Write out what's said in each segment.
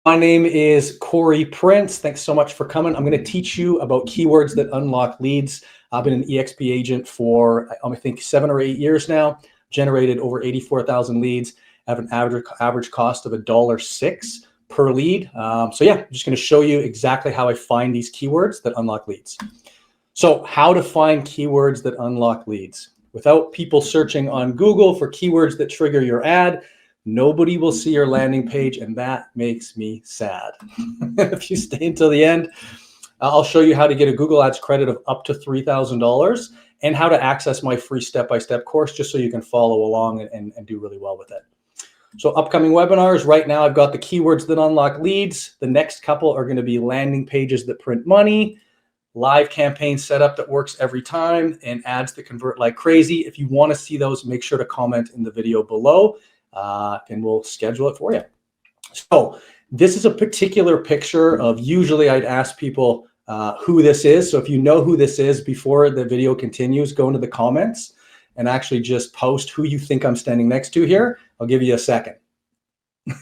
My name is Kory Prince. Thanks so much for coming. I'm going to teach you about keywords that unlock leads. I've been an EXP agent for, I think, 7 or 8 years now, generated over 84,000 leads. I have an average cost of $1.06 per lead. I'm just going to show you exactly how I find these keywords that unlock leads. So how to find keywords that unlock leads. Without people searching on Google for keywords that trigger your ad, nobody will see your landing page, and that makes me sad. If you stay until the end, I'll show you how to get a Google Ads credit of up to $3,000 and how to access my free step-by-step course just so you can follow along and do really well with it. So upcoming webinars, right now I've got the keywords that unlock leads. The next couple are going to be landing pages that print money, live campaign setup that works every time, and ads that convert like crazy. If you want to see those, make sure to comment in the video below. And we'll schedule it for you. So this is a particular picture of, usually I'd ask people who this is. So if you know who this is before the video continues, go into the comments and actually just post who you think I'm standing next to here. I'll give you a second.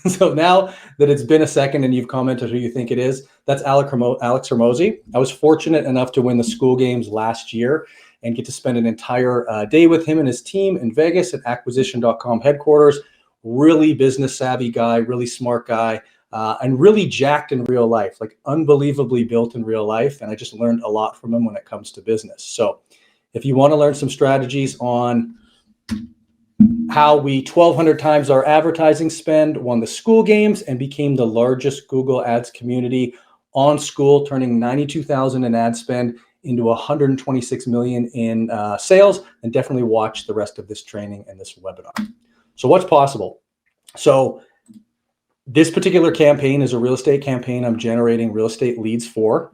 So now that it's been a second and you've commented who you think it is, that's Alex Hormozi. I was fortunate enough to win the school games last year and get to spend an entire day with him and his team in Vegas at acquisition.com headquarters. Really business savvy guy, really smart guy, and really jacked in real life, like unbelievably built in real life. And I just learned a lot from him when it comes to business. So if you want to learn some strategies on how we 1,200 times our advertising spend, won the school games, and became the largest Google Ads community on school, turning 92,000 in ad spend into 126 million in sales, and definitely watch the rest of this training and this webinar. So what's possible? So this particular campaign is a real estate campaign. I'm generating real estate leads for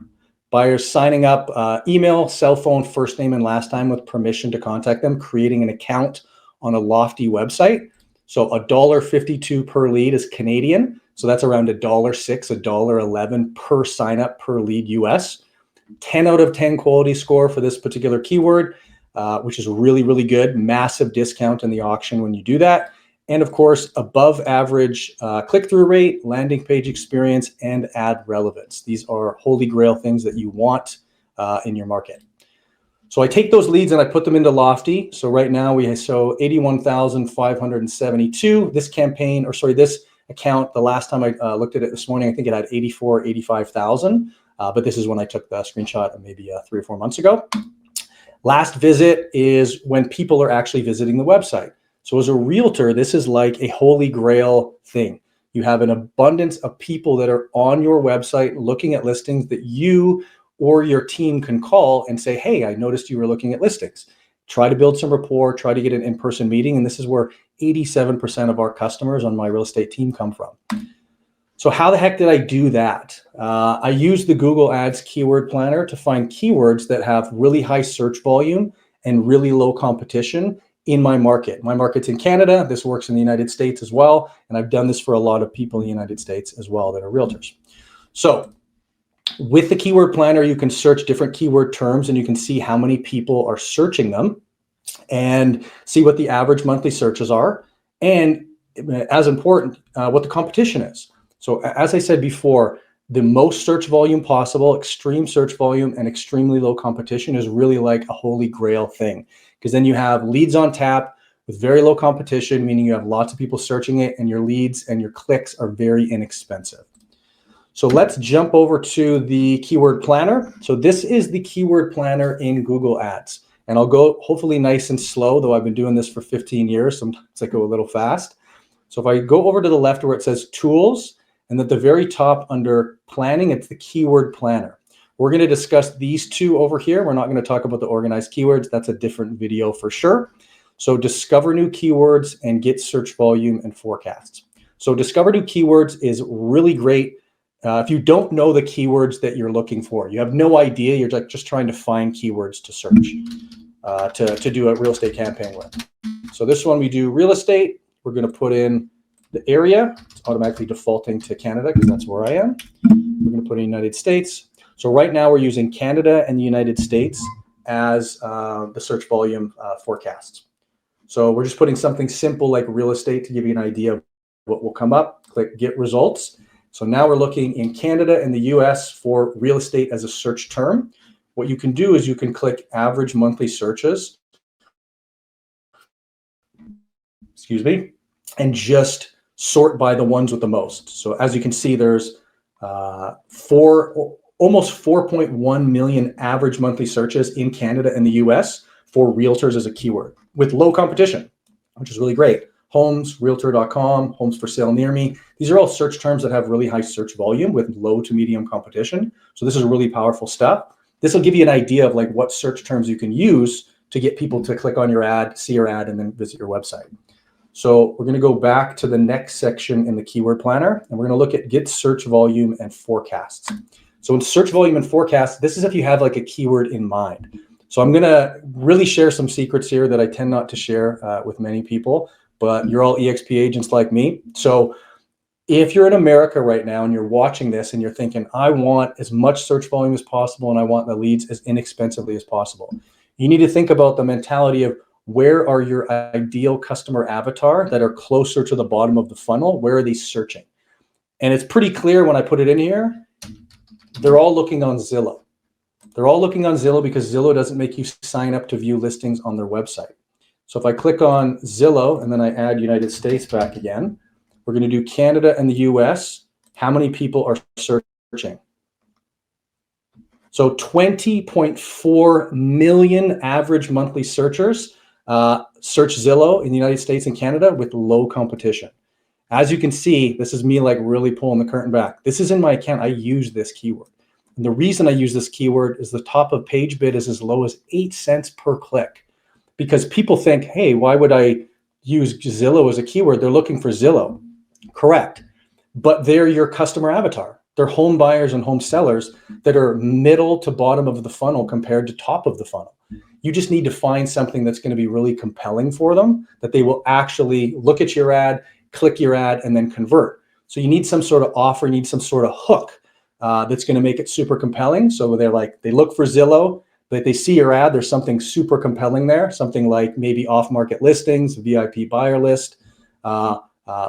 buyers signing up, email, cell phone, first name and last time with permission to contact them, creating an account on a lofty website. So $1.52 per lead is Canadian. So that's around $1.06, $1.11 per sign up per lead US. 10 out of 10 quality score for this particular keyword, which is really, really good. Massive discount in the auction when you do that. And of course, above average click-through rate, landing page experience, and ad relevance. These are holy grail things that you want in your market. So I take those leads and I put them into Lofty. So right now we show 81,572. This campaign, or sorry, this account, the last time I looked at it this morning, I think it had 85,000. But this is when I took the screenshot maybe 3 or 4 months ago. Last visit is when people are actually visiting the website. So as a realtor, this is like a holy grail thing. You have an abundance of people that are on your website looking at listings that you or your team can call and say, hey, I noticed you were looking at listings. Try to build some rapport, try to get an in-person meeting. And this is where 87% of our customers on my real estate team come from. So how the heck did I do that? I used the Google Ads Keyword Planner to find keywords that have really high search volume and really low competition in my market. My market's in Canada. This works in the United States as well. And I've done this for a lot of people in the United States as well that are realtors. So with the Keyword Planner, you can search different keyword terms and you can see how many people are searching them and see what the average monthly searches are. And as important, what the competition is. So as I said before, the most search volume possible, extreme search volume and extremely low competition is really like a holy grail thing. Because then you have leads on tap with very low competition, meaning you have lots of people searching it and your leads and your clicks are very inexpensive. So let's jump over to the Keyword Planner. So this is the Keyword Planner in Google Ads. And I'll go hopefully nice and slow, though I've been doing this for 15 years. Sometimes I go a little fast. So if I go over to the left where it says Tools, and at the very top under planning, it's the Keyword Planner. We're going to discuss these two over here. We're not going to talk about the organized keywords. That's a different video for sure. So discover new keywords and get search volume and forecasts. So discover new keywords is really great. If you don't know the keywords that you're looking for, you have no idea, you're like just trying to find keywords to search to do a real estate campaign with. So this one we do real estate. We're going to put in the area. It's automatically defaulting to Canada because that's where I am. We're going to put in United States. So right now we're using Canada and the United States as the search volume forecasts. So we're just putting something simple like real estate to give you an idea of what will come up. Click get results. So now we're looking in Canada and the US for real estate as a search term. What you can do is you can click average monthly searches, excuse me, and just sort by the ones with the most. So as you can see, there's almost 4.1 million average monthly searches in Canada and the US for realtors as a keyword with low competition, which is really great. Homes, realtor.com, homes for sale near me. These are all search terms that have really high search volume with low to medium competition. So this is really powerful stuff. This will give you an idea of like what search terms you can use to get people to click on your ad, see your ad, and then visit your website. So we're going to go back to the next section in the keyword planner, and we're going to look at get search volume and forecasts. So in search volume and forecast, this is if you have like a keyword in mind. So I'm going to really share some secrets here that I tend not to share with many people, but you're all EXP agents like me. So if you're in America right now and you're watching this and you're thinking, I want as much search volume as possible and I want the leads as inexpensively as possible, you need to think about the mentality of where are your ideal customer avatar that are closer to the bottom of the funnel? Where are they searching? And it's pretty clear when I put it in here, they're all looking on Zillow. They're all looking on Zillow because Zillow doesn't make you sign up to view listings on their website. So if I click on Zillow and then I add United States back again, we're going to do Canada and the US. How many people are searching? So 20.4 million average monthly searchers search Zillow in the United States and Canada with low competition. As you can see, this is me like really pulling the curtain back. This is in my account. I use this keyword. And the reason I use this keyword is the top of page bid is as low as 8 cents per click. Because people think, hey, why would I use Zillow as a keyword? They're looking for Zillow. Correct. But they're your customer avatar. They're home buyers and home sellers that are middle to bottom of the funnel compared to top of the funnel. You just need to find something that's going to be really compelling for them, that they will actually look at your ad, click your ad, and then convert. So you need some sort of offer, you need some sort of hook that's going to make it super compelling. So they're like, they look for Zillow, but they see your ad, there's something super compelling there, something like maybe off-market listings, VIP buyer list,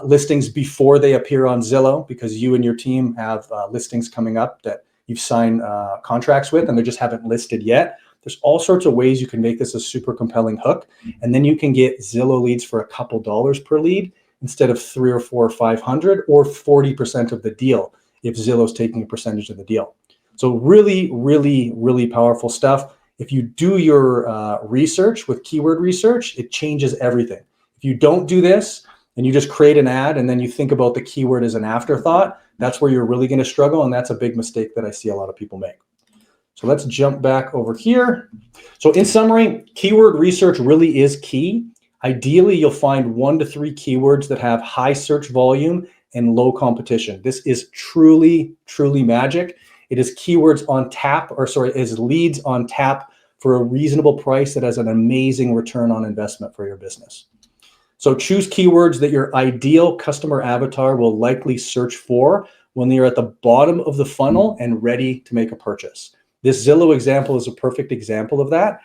listings before they appear on Zillow, because you and your team have listings coming up that you've signed contracts with and they just haven't listed yet. There's all sorts of ways you can make this a super compelling hook. And then you can get Zillow leads for a couple dollars per lead instead of 3 or 4 or 500 or 40% of the deal if Zillow's taking a percentage of the deal. So really, really, really powerful stuff. If you do your research with keyword research, it changes everything. If you don't do this and you just create an ad and then you think about the keyword as an afterthought, that's where you're really going to struggle. And that's a big mistake that I see a lot of people make. So let's jump back over here. So in summary, keyword research really is key. Ideally, you'll find 1 to 3 keywords that have high search volume and low competition. This is truly, truly magic. It is keywords on tap, is leads on tap for a reasonable price that has an amazing return on investment for your business. So choose keywords that your ideal customer avatar will likely search for when they're at the bottom of the funnel and ready to make a purchase. This Zillow example is a perfect example of that.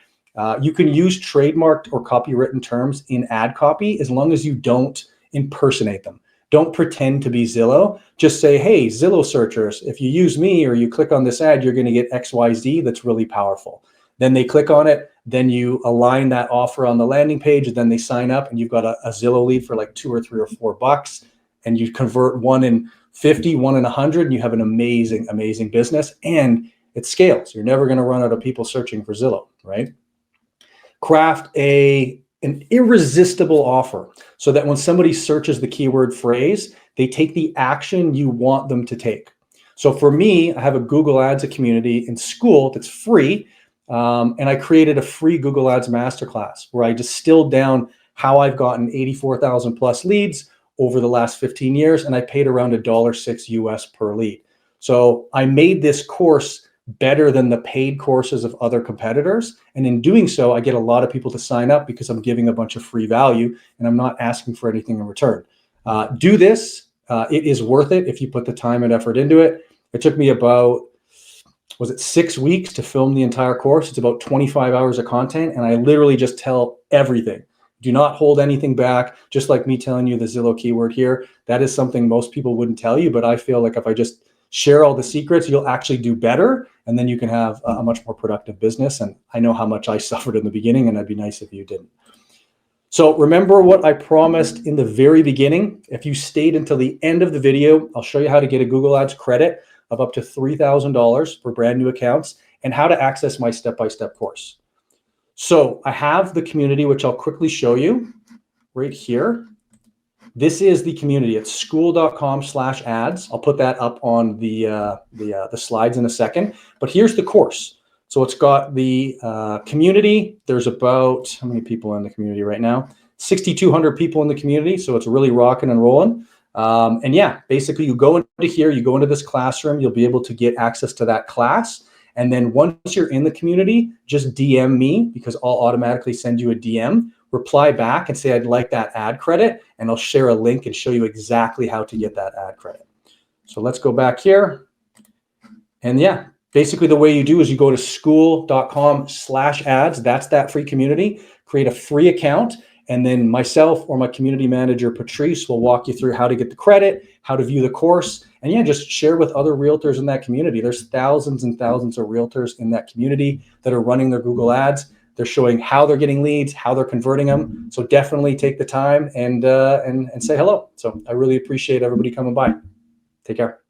You can use trademarked or copywritten terms in ad copy as long as you don't impersonate them. Don't pretend to be Zillow. Just say, hey, Zillow searchers, if you use me or you click on this ad, you're going to get XYZ that's really powerful. Then they click on it. Then you align that offer on the landing page. And then they sign up and you've got a Zillow lead for like $2 or $3 or $4. And you convert 1 in 50, 1 in 100, and you have an amazing, amazing business. And it scales. You're never going to run out of people searching for Zillow, right? Craft an irresistible offer so that when somebody searches the keyword phrase, they take the action you want them to take. So for me, I have a Google Ads community in school that's free. And I created a free Google Ads masterclass where I distilled down how I've gotten 84,000 plus leads over the last 15 years. And I paid around $1.06 US per lead. So I made this course better than the paid courses of other competitors. And in doing so, I get a lot of people to sign up because I'm giving a bunch of free value and I'm not asking for anything in return. Do this. It is worth it if you put the time and effort into it. It took me about, 6 weeks to film the entire course. It's about 25 hours of content. And I literally just tell everything. Do not hold anything back. Just like me telling you the Zillow keyword here, that is something most people wouldn't tell you, but I feel like if I just share all the secrets, you'll actually do better, and then you can have a much more productive business. And I know how much I suffered in the beginning, and it'd be nice if you didn't. So remember what I promised in the very beginning. If you stayed until the end of the video, I'll show you how to get a Google Ads credit of up to $3,000 for brand new accounts and how to access my step-by-step course. So I have the community, which I'll quickly show you right here. This is the community. It's school.com/ads. I'll put that up on the slides in a second. But here's the course. So it's got the community. There's about, how many people in the community right now? 6,200 people in the community. So it's really rocking and rolling. And yeah, basically you go into here, you go into this classroom, you'll be able to get access to that class. And then once you're in the community, just DM me, because I'll automatically send you a DM. Reply back and say, I'd like that ad credit, and I'll share a link and show you exactly how to get that ad credit. So let's go back here. And yeah, basically the way you do is you go to school.com/ads. That's that free community. Create a free account. And then myself or my community manager, Patrice, will walk you through how to get the credit, how to view the course, and yeah, just share with other realtors in that community. There's thousands and thousands of realtors in that community that are running their Google Ads. They're showing how they're getting leads, how they're converting them. So definitely take the time and say hello. So I really appreciate everybody coming by. Take care.